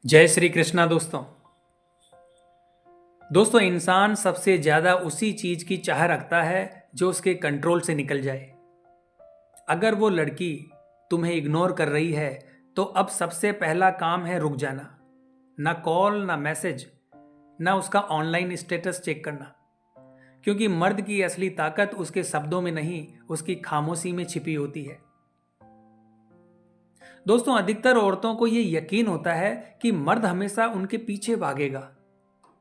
जय श्री कृष्णा दोस्तों। इंसान सबसे ज्यादा उसी चीज की चाह रखता है जो उसके कंट्रोल से निकल जाए। अगर वो लड़की तुम्हें इग्नोर कर रही है तो अब सबसे पहला काम है रुक जाना। ना कॉल, ना मैसेज, ना उसका ऑनलाइन स्टेटस चेक करना। क्योंकि मर्द की असली ताकत उसके शब्दों में नहीं, उसकी खामोशी में छिपी होती है। अधिकतर औरतों को ये यकीन होता है कि मर्द हमेशा उनके पीछे भागेगा,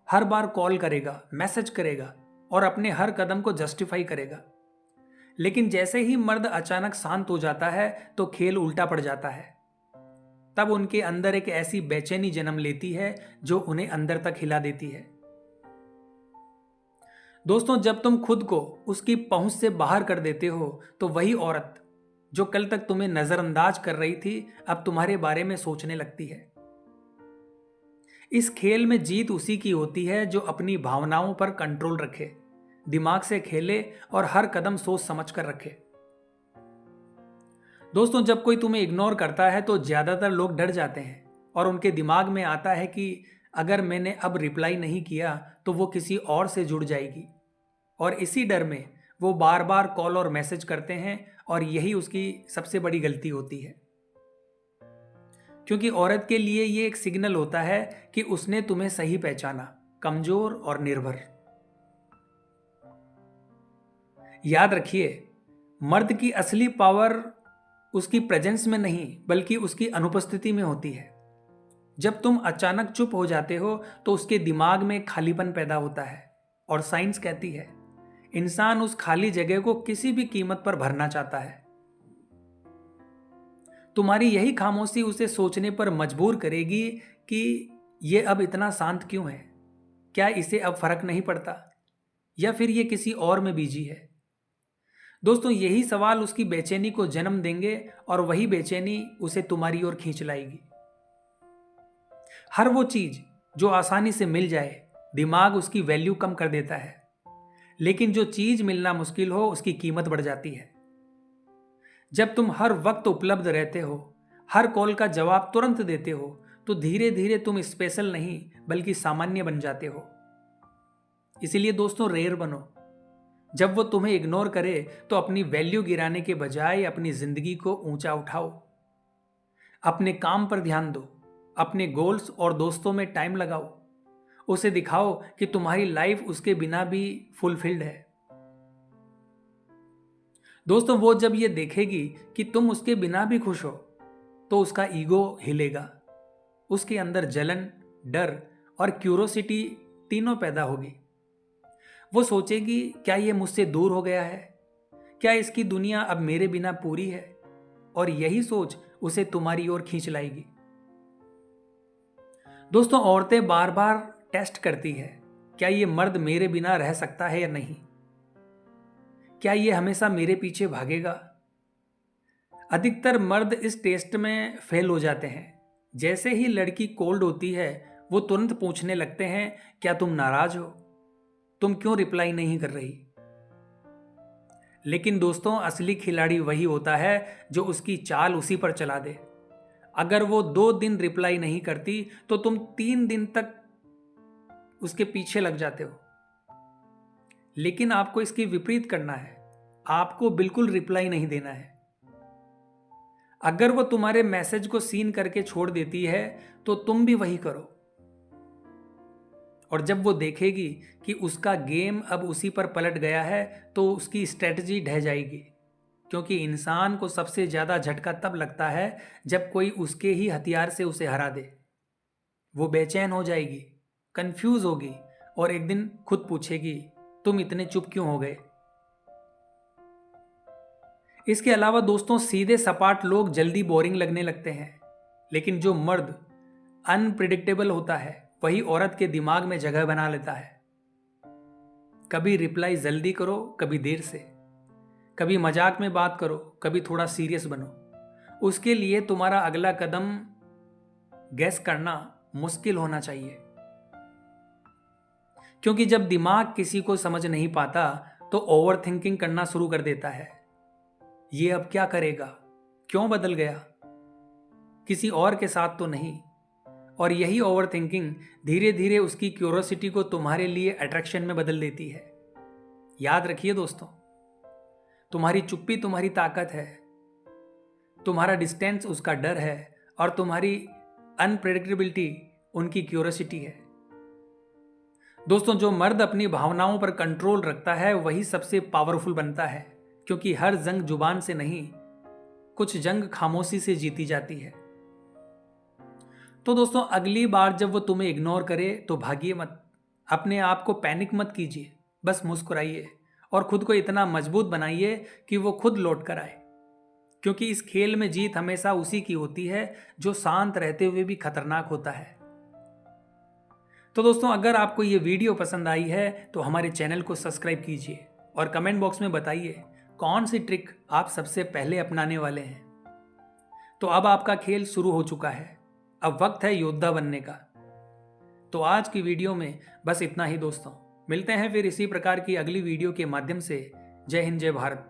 हर बार कॉल करेगा, मैसेज करेगा और अपने हर कदम को जस्टिफाई करेगा। लेकिन जैसे ही मर्द अचानक शांत हो जाता है तो खेल उल्टा पड़ जाता है। तब उनके अंदर एक ऐसी बेचैनी जन्म लेती है जो उन्हें अंदर तक हिला देती है। जब तुम खुद को उसकी पहुंच से बाहर कर देते हो तो वही औरत जो कल तक तुम्हें नजरअंदाज कर रही थी अब तुम्हारे बारे में सोचने लगती है। इस खेल में जीत उसी की होती है जो अपनी भावनाओं पर कंट्रोल रखे, दिमाग से खेले और हर कदम सोच समझ कर रखे। जब कोई तुम्हें इग्नोर करता है तो ज्यादातर लोग डर जाते हैं और उनके दिमाग में आता है कि अगर मैंने अब रिप्लाई नहीं किया तो वो किसी और से जुड़ जाएगी। और इसी डर में वो बार बार कॉल और मैसेज करते हैं और यही उसकी सबसे बड़ी गलती होती है। क्योंकि औरत के लिए ये एक सिग्नल होता है कि उसने तुम्हें सही पहचाना, कमजोर और निर्भर। याद रखिए, मर्द की असली पावर उसकी प्रेजेंस में नहीं बल्कि उसकी अनुपस्थिति में होती है। जब तुम अचानक चुप हो जाते हो तो उसके दिमाग में खालीपन पैदा होता है और साइंस कहती है इंसान उस खाली जगह को किसी भी कीमत पर भरना चाहता है। तुम्हारी यही खामोशी उसे सोचने पर मजबूर करेगी कि ये अब इतना शांत क्यों है, क्या इसे अब फर्क नहीं पड़ता, या फिर ये किसी और में बिजी है। यही सवाल उसकी बेचैनी को जन्म देंगे और वही बेचैनी उसे तुम्हारी ओर खींच लाएगी। हर वो चीज जो आसानी से मिल जाए दिमाग उसकी वैल्यू कम कर देता है, लेकिन जो चीज मिलना मुश्किल हो उसकी कीमत बढ़ जाती है। जब तुम हर वक्त उपलब्ध रहते हो, हर कॉल का जवाब तुरंत देते हो, तो धीरे धीरे तुम स्पेशल नहीं बल्कि सामान्य बन जाते हो। इसीलिए रेयर बनो। जब वो तुम्हें इग्नोर करे तो अपनी वैल्यू गिराने के बजाय अपनी जिंदगी को ऊंचा उठाओ। अपने काम पर ध्यान दो, अपने गोल्स और दोस्तों में टाइम लगाओ। उसे दिखाओ कि तुम्हारी लाइफ उसके बिना भी फुलफिल्ड है। वो जब ये देखेगी कि तुम उसके बिना भी खुश हो तो उसका ईगो हिलेगा। उसके अंदर जलन, डर और क्यूरोसिटी तीनों पैदा होगी। वो सोचेगी क्या ये मुझसे दूर हो गया है, क्या इसकी दुनिया अब मेरे बिना पूरी है। और यही सोच उसे तुम्हारी ओर खींच लाएगी। औरतें बार बार टेस्ट करती है, क्या ये मर्द मेरे बिना रह सकता है या नहीं, क्या ये हमेशा मेरे पीछे भागेगा। अधिकतर मर्द इस टेस्ट में फेल हो जाते हैं। जैसे ही लड़की कोल्ड होती है वो तुरंत पूछने लगते हैं क्या तुम नाराज हो, तुम क्यों रिप्लाई नहीं कर रही। लेकिन असली खिलाड़ी वही होता है जो उसकी चाल उसी पर चला दे। अगर वो 2 दिन रिप्लाई नहीं करती तो तुम 3 दिन तक उसके पीछे लग जाते हो। लेकिन आपको इसकी विपरीत करना है, आपको बिल्कुल रिप्लाई नहीं देना है। अगर वो तुम्हारे मैसेज को सीन करके छोड़ देती है तो तुम भी वही करो। और जब वो देखेगी कि उसका गेम अब उसी पर पलट गया है तो उसकी स्ट्रेटजी ढह जाएगी। क्योंकि इंसान को सबसे ज्यादा झटका तब लगता है जब कोई उसके ही हथियार से उसे हरा दे। वो बेचैन हो जाएगी, कंफ्यूज होगी और एक दिन खुद पूछेगी तुम इतने चुप क्यों हो गए। इसके अलावा सीधे सपाट लोग जल्दी बोरिंग लगने लगते हैं, लेकिन जो मर्द अनप्रिडिक्टेबल होता है वही औरत के दिमाग में जगह बना लेता है। कभी रिप्लाई जल्दी करो, कभी देर से, कभी मजाक में बात करो, कभी थोड़ा सीरियस बनो। उसके लिए तुम्हारा अगला कदम गैस करना मुश्किल होना चाहिए। क्योंकि जब दिमाग किसी को समझ नहीं पाता तो ओवर थिंकिंग करना शुरू कर देता है। ये अब क्या करेगा, क्यों बदल गया, किसी और के साथ तो नहीं। और यही ओवर थिंकिंग धीरे धीरे उसकी क्यूरोसिटी को तुम्हारे लिए अट्रैक्शन में बदल देती है। याद रखिए दोस्तों, तुम्हारी चुप्पी तुम्हारी ताकत है, तुम्हारा डिस्टेंस उसका डर है, और तुम्हारी अनप्रेडिक्टेबिलिटी उनकी क्यूरोसिटी है। दोस्तों, जो मर्द अपनी भावनाओं पर कंट्रोल रखता है वही सबसे पावरफुल बनता है, क्योंकि हर जंग जुबान से नहीं, कुछ जंग खामोशी से जीती जाती है। तो दोस्तों, अगली बार जब वो तुम्हें इग्नोर करे तो भागिए मत, अपने आप को पैनिक मत कीजिए, बस मुस्कुराइए और खुद को इतना मजबूत बनाइए कि वो खुद लौट कर आए, क्योंकि इस खेल में जीत हमेशा उसी की होती है जो शांत रहते हुए भी खतरनाक होता है। तो दोस्तों, अगर आपको ये वीडियो पसंद आई है तो हमारे चैनल को सब्सक्राइब कीजिए और कमेंट बॉक्स में बताइए कौन सी ट्रिक आप सबसे पहले अपनाने वाले हैं। तो अब आपका खेल शुरू हो चुका है, अब वक्त है योद्धा बनने का। तो आज की वीडियो में बस इतना ही दोस्तों, मिलते हैं फिर इसी प्रकार की अगली वीडियो के माध्यम से। जय हिंद, जय भारत।